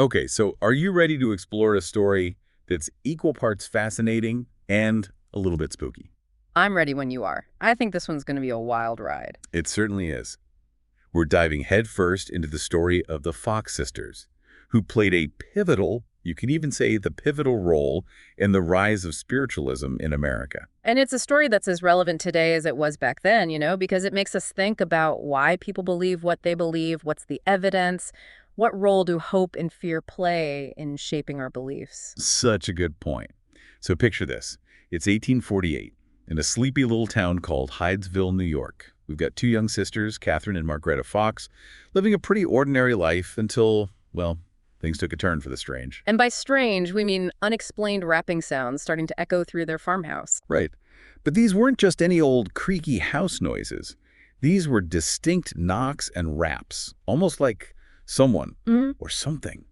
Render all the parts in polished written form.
Okay, so are you ready to explore a story that's equal parts fascinating and a little bit spooky? I'm ready when you are. I think this one's going to be a wild ride. It certainly is. We're diving headfirst into the story of the Fox sisters, who played a pivotal, you could even say the pivotal role in the rise of spiritualism in America. And it's a story that's as relevant today as it was back then, because it makes us think about why people believe what they believe, what's the evidence, what role do hope and fear play in shaping our beliefs. Such a good point. So picture this. It's 1848 in a sleepy little town called Hydesville, New York. We've got two young sisters, Catherine and Margaretta Fox, living a pretty ordinary life until, well, things took a turn for the strange. And by strange, we mean unexplained rapping sounds starting to echo through their farmhouse. Right. But these weren't just any old creaky house noises. These were distinct knocks and raps, almost like someone or something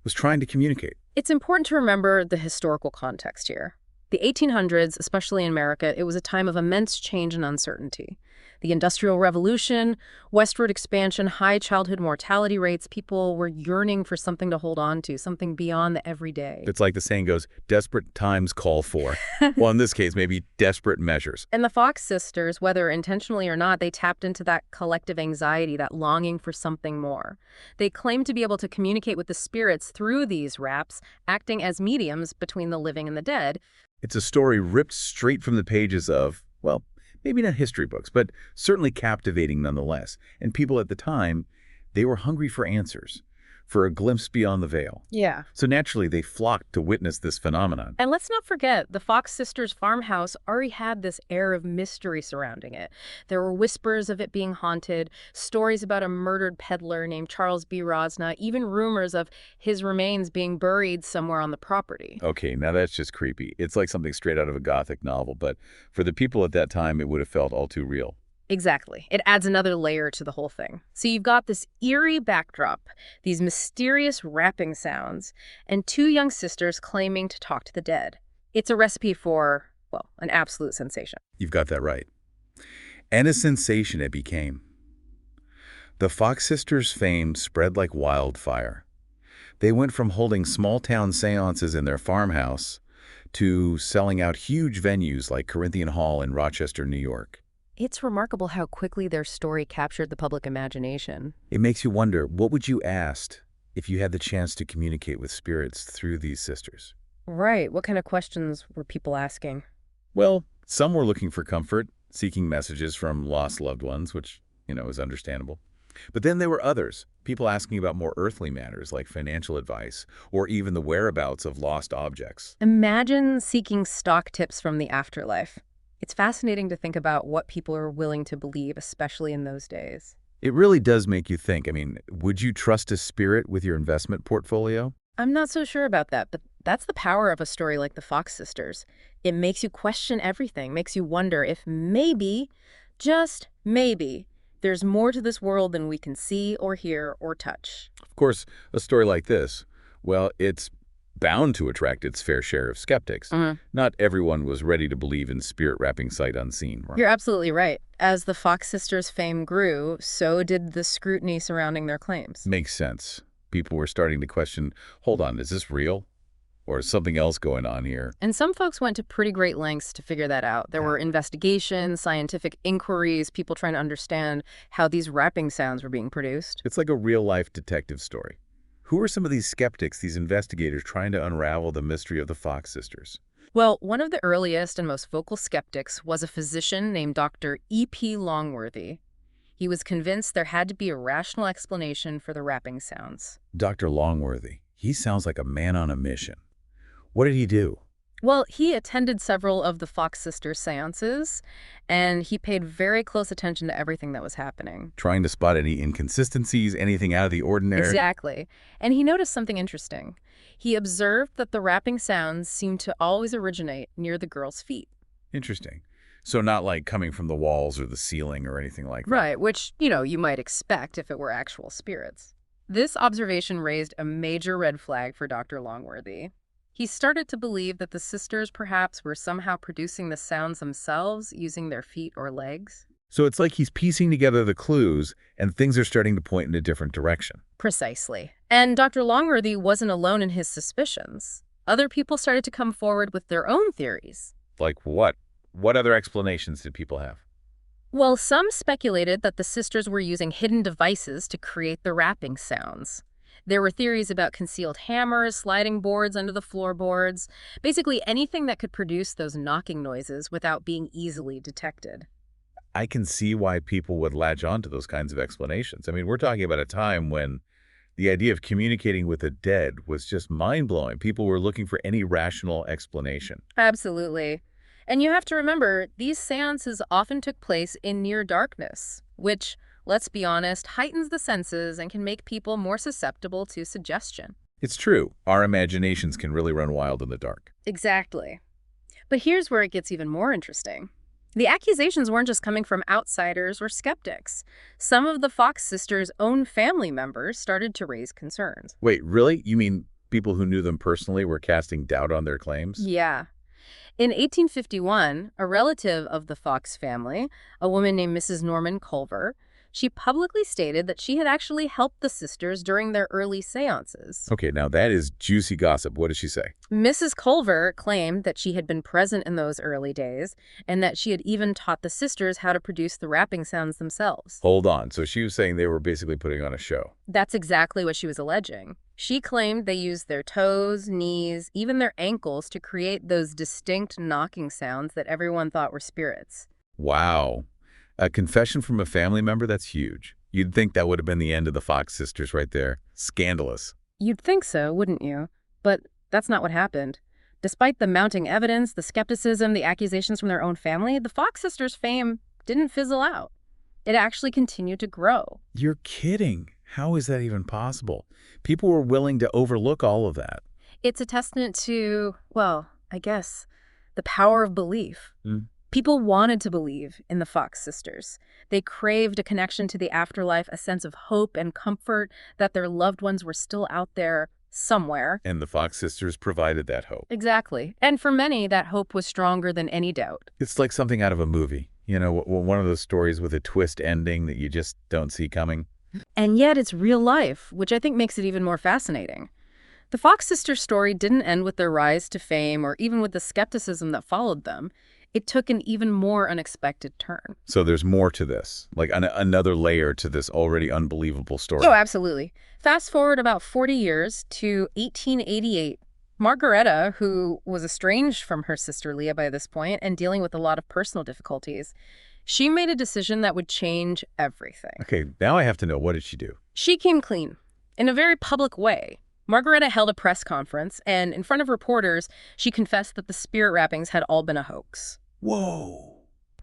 was trying to communicate. It's important to remember the historical context here. The 1800s, especially in America, it was a time of immense change and uncertainty. The Industrial Revolution, westward expansion, high childhood mortality rates, people were yearning for something to hold on to, something beyond the everyday. It's like the saying goes, desperate times call for, well, in this case, maybe desperate measures. And the Fox sisters, whether intentionally or not, they tapped into that collective anxiety, that longing for something more. They claimed to be able to communicate with the spirits through these raps, acting as mediums between the living and the dead. It's a story ripped straight from the pages of, well, maybe not history books, but certainly captivating nonetheless. And people at the time, they were hungry for answers, for a glimpse beyond the veil. Yeah. So naturally, they flocked to witness this phenomenon. And let's not forget, the Fox sisters' farmhouse already had this air of mystery surrounding it. There were whispers of it being haunted, stories about a murdered peddler named Charles B. Rosna, even rumors of his remains being buried somewhere on the property. Okay, now that's just creepy. It's like something straight out of a Gothic novel, but for the people at that time, it would have felt all too real. Exactly. It adds another layer to the whole thing. So you've got this eerie backdrop, these mysterious rapping sounds, and two young sisters claiming to talk to the dead. It's a recipe for, well, an absolute sensation. You've got that right. And a sensation it became. The Fox sisters' fame spread like wildfire. They went from holding small-town seances in their farmhouse to selling out huge venues like Corinthian Hall in Rochester, New York. It's remarkable how quickly their story captured the public imagination. It makes you wonder, what would you ask if you had the chance to communicate with spirits through these sisters? Right. What kind of questions were people asking? Well, some were looking for comfort, seeking messages from lost loved ones, which, is understandable. But then there were others, people asking about more earthly matters like financial advice or even the whereabouts of lost objects. Imagine seeking stock tips from the afterlife. It's fascinating to think about what people are willing to believe, especially in those days. It really does make you think. I mean, would you trust a spirit with your investment portfolio? I'm not so sure about that, but that's the power of a story like the Fox sisters. It makes you question everything, makes you wonder if maybe, just maybe, there's more to this world than we can see or hear or touch. Of course, a story like this, well, it's bound to attract its fair share of skeptics. Not everyone was ready to believe in spirit rapping sight unseen. Right? You're absolutely right. As the Fox sisters' fame grew, so did the scrutiny surrounding their claims. Makes sense. People were starting to question, hold on, is this real? Or is something else going on here? And some folks went to pretty great lengths to figure that out. There were investigations, scientific inquiries, people trying to understand how these rapping sounds were being produced. It's like a real-life detective story. Who are some of these skeptics, these investigators trying to unravel the mystery of the Fox sisters? Well, one of the earliest and most vocal skeptics was a physician named Dr. E.P. Longworthy. He was convinced there had to be a rational explanation for the rapping sounds. Dr. Longworthy. He sounds like a man on a mission. What did he do? Well, he attended several of the Fox sisters' seances, and he paid very close attention to everything that was happening. Trying to spot any inconsistencies, anything out of the ordinary? Exactly. And he noticed something interesting. He observed that the rapping sounds seemed to always originate near the girl's feet. Interesting. So not like coming from the walls or the ceiling or anything like that. Right, which, you might expect if it were actual spirits. This observation raised a major red flag for Dr. Longworthy. He started to believe that the sisters perhaps were somehow producing the sounds themselves using their feet or legs. So it's like he's piecing together the clues, and things are starting to point in a different direction. Precisely. And Dr. Longworthy wasn't alone in his suspicions. Other people started to come forward with their own theories. Like what? What other explanations did people have? Well, some speculated that the sisters were using hidden devices to create the rapping sounds. There were theories about concealed hammers, sliding boards under the floorboards, basically anything that could produce those knocking noises without being easily detected. I can see why people would latch on to those kinds of explanations. I mean, we're talking about a time when the idea of communicating with the dead was just mind-blowing. People were looking for any rational explanation. Absolutely. And you have to remember, these seances often took place in near darkness, which, let's be honest, heightens the senses and can make people more susceptible to suggestion. It's true. Our imaginations can really run wild in the dark. Exactly. But here's where it gets even more interesting. The accusations weren't just coming from outsiders or skeptics. Some of the Fox sisters' own family members started to raise concerns. Wait, really? You mean people who knew them personally were casting doubt on their claims? Yeah. In 1851, a relative of the Fox family, a woman named Mrs. Norman Culver, she publicly stated that she had actually helped the sisters during their early seances. Okay, now that is juicy gossip. What did she say? Mrs. Culver claimed that she had been present in those early days and that she had even taught the sisters how to produce the rapping sounds themselves. Hold on. So she was saying they were basically putting on a show. That's exactly what she was alleging. She claimed they used their toes, knees, even their ankles to create those distinct knocking sounds that everyone thought were spirits. Wow. A confession from a family member? That's huge. You'd think that would have been the end of the Fox sisters right there. Scandalous. You'd think so, wouldn't you? But that's not what happened. Despite the mounting evidence, the skepticism, the accusations from their own family, the Fox sisters' fame didn't fizzle out. It actually continued to grow. You're kidding. How is that even possible? People were willing to overlook all of that. It's a testament to, well, I guess, the power of belief. People wanted to believe in the Fox sisters. They craved a connection to the afterlife, a sense of hope and comfort that their loved ones were still out there somewhere. And the Fox sisters provided that hope. Exactly. And for many, that hope was stronger than any doubt. It's like something out of a movie. You know, one of those stories with a twist ending that you just don't see coming. And yet it's real life, which I think makes it even more fascinating. The Fox sisters' story didn't end with their rise to fame or even with the skepticism that followed them. It took an even more unexpected turn. So there's more to this, like another layer to this already unbelievable story. Oh, absolutely. Fast forward about 40 years to 1888. Margaretta, who was estranged from her sister Leah by this point and dealing with a lot of personal difficulties, she made a decision that would change everything. Okay, now I have to know, what did she do? She came clean in a very public way. Margaretta held a press conference, and in front of reporters, she confessed that the spirit rappings had all been a hoax. Whoa.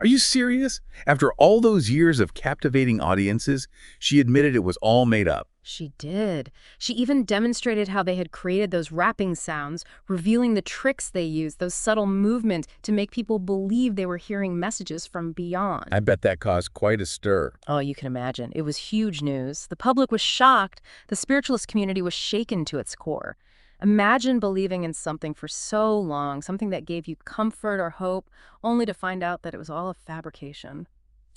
Are you serious? After all those years of captivating audiences, she admitted it was all made up. She did. She even demonstrated how they had created those rapping sounds, revealing the tricks they used, those subtle movements to make people believe they were hearing messages from beyond. I bet that caused quite a stir. Oh, you can imagine. It was huge news. The public was shocked. The spiritualist community was shaken to its core. Imagine believing in something for so long, something that gave you comfort or hope, only to find out that it was all a fabrication.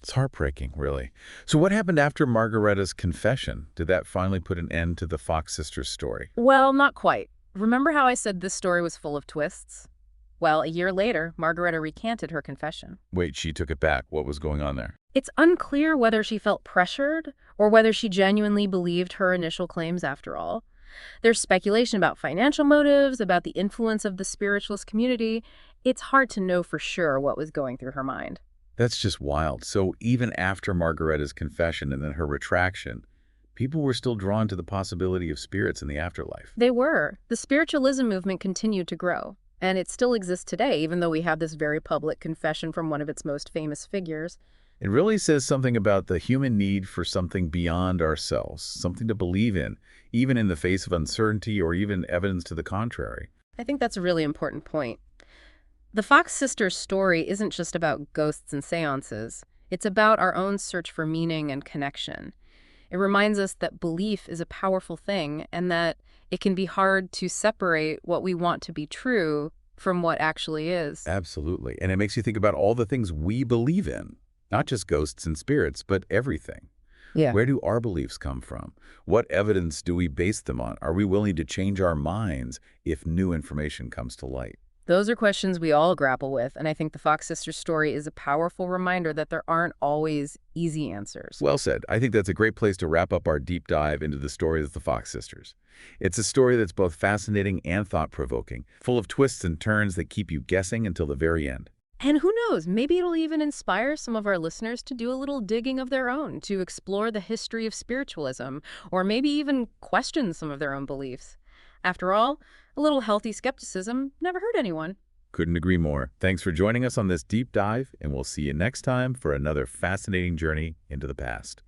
It's heartbreaking, really. So what happened after Margaretta's confession? Did that finally put an end to the Fox sisters' story? Well, not quite. Remember how I said this story was full of twists? Well, a year later, Margaretta recanted her confession. Wait, she took it back. What was going on there? It's unclear whether she felt pressured or whether she genuinely believed her initial claims after all. There's speculation about financial motives, about the influence of the spiritualist community. It's hard to know for sure what was going through her mind. That's just wild. So even after Margaretta's confession and then her retraction, people were still drawn to the possibility of spirits in the afterlife. They were. The spiritualism movement continued to grow, and it still exists today, even though we have this very public confession from one of its most famous figures. It really says something about the human need for something beyond ourselves, something to believe in, even in the face of uncertainty or even evidence to the contrary. I think that's a really important point. The Fox sisters' story isn't just about ghosts and seances. It's about our own search for meaning and connection. It reminds us that belief is a powerful thing and that it can be hard to separate what we want to be true from what actually is. Absolutely. And it makes you think about all the things we believe in. Not just ghosts and spirits, but everything. Yeah. Where do our beliefs come from? What evidence do we base them on? Are we willing to change our minds if new information comes to light? Those are questions we all grapple with, and I think the Fox sisters story is a powerful reminder that there aren't always easy answers. Well said. I think that's a great place to wrap up our deep dive into the story of the Fox sisters. It's a story that's both fascinating and thought-provoking, full of twists and turns that keep you guessing until the very end. And who knows, maybe it'll even inspire some of our listeners to do a little digging of their own, to explore the history of spiritualism, or maybe even question some of their own beliefs. After all, a little healthy skepticism never hurt anyone. Couldn't agree more. Thanks for joining us on this deep dive, and we'll see you next time for another fascinating journey into the past.